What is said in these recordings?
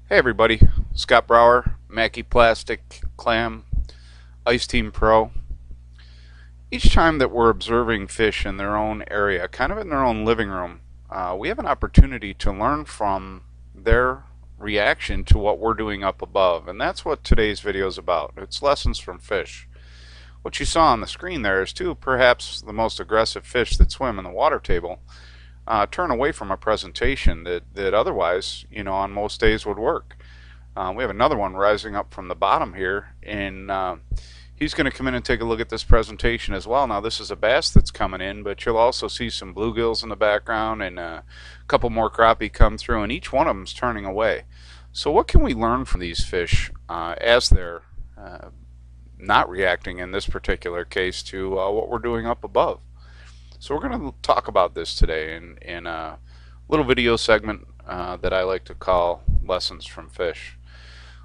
Hey everybody, Scott Brower, Mackie Plastic Clam, Ice Team Pro. Each time that we're observing fish in their own area, kind of in their own living room, we have an opportunity to learn from their reaction to what we're doing up above. And that's what today's video is about. It's lessons from fish. What you saw on the screen there is two perhaps the most aggressive fish that swim in the water table turn away from a presentation that otherwise, on most days would work. We have another one rising up from the bottom here, and he's going to come in and take a look at this presentation as well. Now this is a bass that's coming in, but you'll also see some bluegills in the background and a couple more crappie come through, and each one of them is turning away. So what can we learn from these fish as they're not reacting in this particular case to what we're doing up above? So we're going to talk about this today in a little video segment that I like to call Lessons from Fish.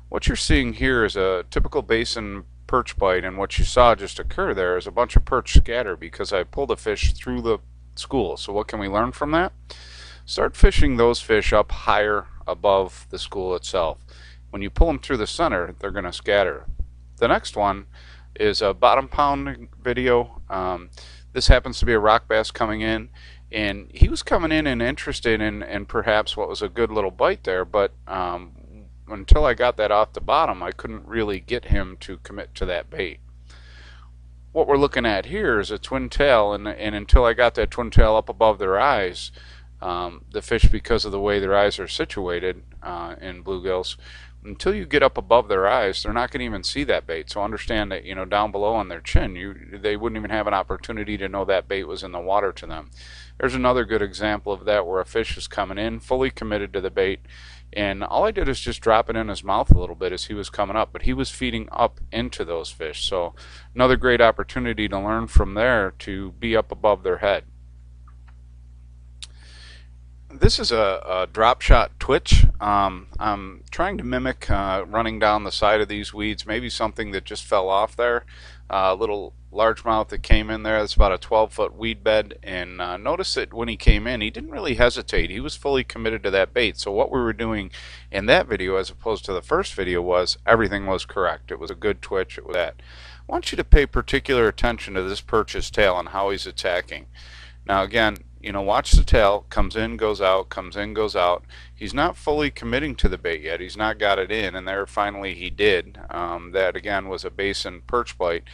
What you're seeing here is a typical basin perch bite, and what you saw just occur there is a bunch of perch scatter because I pulled a fish through the school. So what can we learn from that? Start fishing those fish up higher above the school itself. When you pull them through the center, they're going to scatter. The next one is a bottom pound video. This happens to be a rock bass coming in, and he was coming in and interested in perhaps what was a good little bite there, but until I got that off the bottom, I couldn't really get him to commit to that bait. What we're looking at here is a twin tail, and until I got that twin tail up above their eyes, the fish, because of the way their eyes are situated in bluegills, until you get up above their eyes, they're not going to even see that bait. So understand that, down below on their chin, they wouldn't even have an opportunity to know that bait was in the water to them. There's another good example of that where a fish is coming in, fully committed to the bait, and all I did is just drop it in his mouth a little bit as he was coming up, but he was feeding up into those fish. So another great opportunity to learn from there to be up above their head. This is a drop shot twitch. I'm trying to mimic running down the side of these weeds, maybe something that just fell off there. A little largemouth that came in there. That's about a 12-foot weed bed, and notice that when he came in, he didn't really hesitate. He was fully committed to that bait. So what we were doing in that video as opposed to the first video was everything was correct. It was a good twitch. It was that. I want you to pay particular attention to this perch's tail and how he's attacking. Now again, watch the tail, comes in, goes out, comes in, goes out. He's not fully committing to the bait yet. He's not got it in, and there finally he did. That again was a basin perch bite.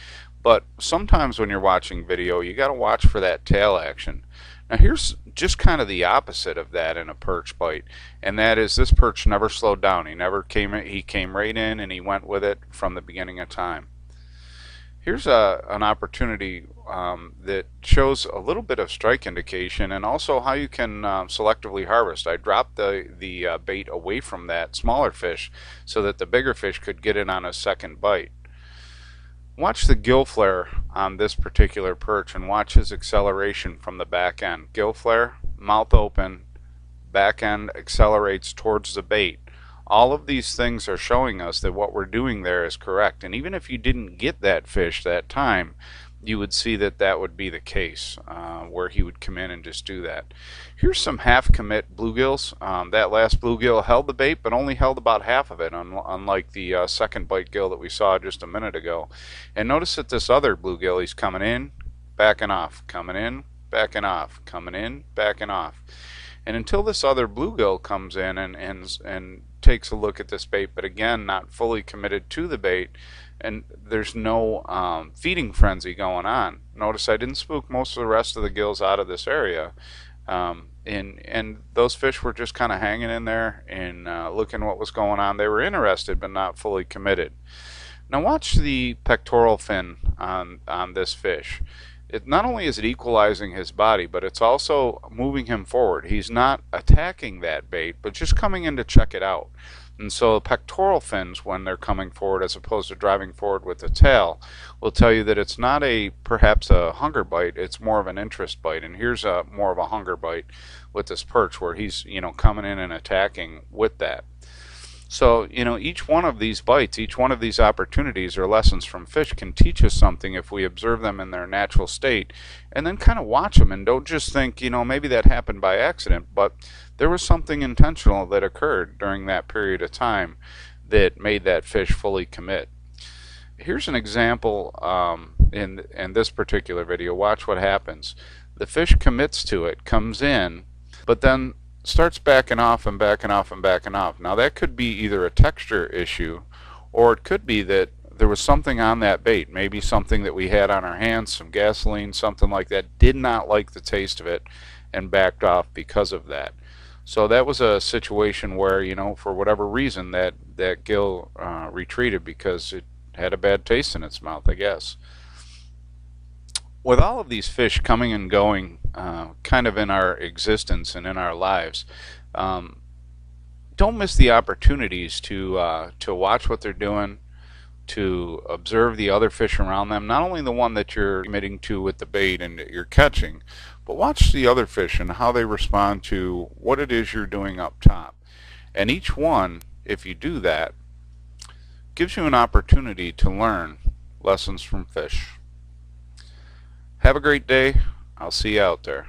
But sometimes when you're watching video, you got to watch for that tail action. Now here's just kind of the opposite of that in a perch bite, and that is this perch never slowed down. He came right in and he went with it from the beginning of time. Here's an opportunity that shows a little bit of strike indication and also how you can selectively harvest. I dropped the bait away from that smaller fish so that the bigger fish could get in on a second bite. Watch the gill flare on this particular perch and watch his acceleration from the back end. Gill flare, mouth open, back end accelerates towards the bait. All of these things are showing us that what we're doing there is correct, and even if you didn't get that fish that time, you would see that that would be the case where he would come in and just do that. Here's some half commit bluegills. That last bluegill held the bait but only held about half of it, unlike the second bite gill that we saw just a minute ago. And notice that this other bluegill, he's coming in, backing off, coming in, backing off, coming in, backing off. And until this other bluegill comes in and takes a look at this bait, but again not fully committed to the bait, and there's no feeding frenzy going on. Notice I didn't spook most of the rest of the gills out of this area, and those fish were just kind of hanging in there and looking what was going on. They were interested but not fully committed. Now watch the pectoral fin on this fish. Not only is it equalizing his body, but it's also moving him forward. He's not attacking that bait, but just coming in to check it out. And so pectoral fins, when they're coming forward as opposed to driving forward with the tail, will tell you that it's not perhaps a hunger bite, it's more of an interest bite. And here's more of a hunger bite with this perch where he's coming in and attacking with that. So, each one of these bites, each one of these opportunities or lessons from fish can teach us something if we observe them in their natural state and then kind of watch them and don't just think, maybe that happened by accident, but there was something intentional that occurred during that period of time that made that fish fully commit. Here's an example in this particular video. Watch what happens. The fish commits to it, comes in, but then starts backing off and backing off and backing off. Now that could be either a texture issue, or it could be that there was something on that bait, maybe something that we had on our hands, some gasoline, something like that, did not like the taste of it and backed off because of that. So that was a situation where, for whatever reason, that gill retreated because it had a bad taste in its mouth, I guess. With all of these fish coming and going kind of in our existence and in our lives, don't miss the opportunities to watch what they're doing, to observe the other fish around them, not only the one that you're committing to with the bait and that you're catching, but watch the other fish and how they respond to what it is you're doing up top. And each one, if you do that, gives you an opportunity to learn lessons from fish. Have a great day. I'll see you out there.